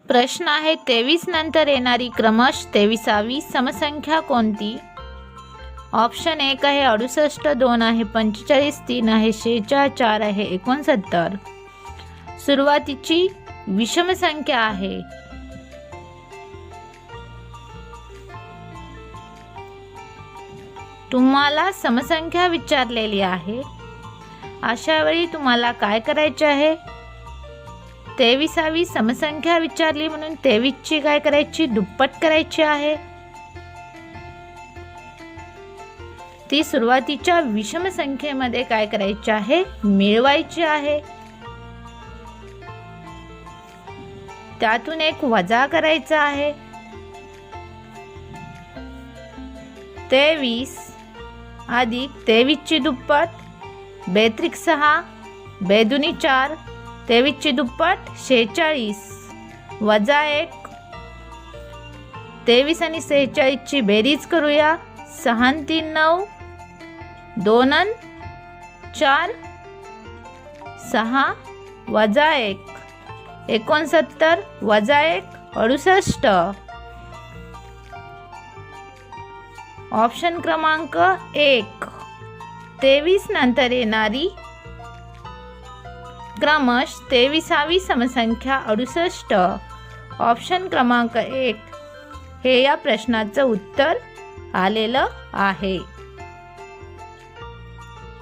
प्रश्न आहे 23 नंतर येणारी क्रमश 23वी समसंख्या कोणती? ऑप्शन 1 आहे 68, 2 आहे 45, 3 आहे 46, 4 आहे 69. सुरुवातीची विषम संख्या आहे. तुम्हाला समसंख्या विचारलेली आहे. अशा वेळी तुम्हाला काय करायचे आहे? 23वी समसंख्या विचारली म्हणून 23ची काय करायची? दुप्पट करायची आहे. ती सुरुवातीच्या विषम संख्येमध्ये काय करायची आहे? मिळवायची आहे. त्यातून एक वजा करायचा आहे. 23 अधिक 23ची दुप्पट 6, 2 4, 23ची दुप्पट 46 वजा 1. 23 आणि 46ची बेरीज करूया. 6 आणि 3 9, 2 आणि 4 6 वजा 1 69 वजा 1 68. ऑप्शन क्रमांक 1. 23 नंतर येणारी क्रमश 23वी समसंख्या 68. ऑप्शन क्रमांक 1 हे या प्रश्नाचं उत्तर आलेलं आहे.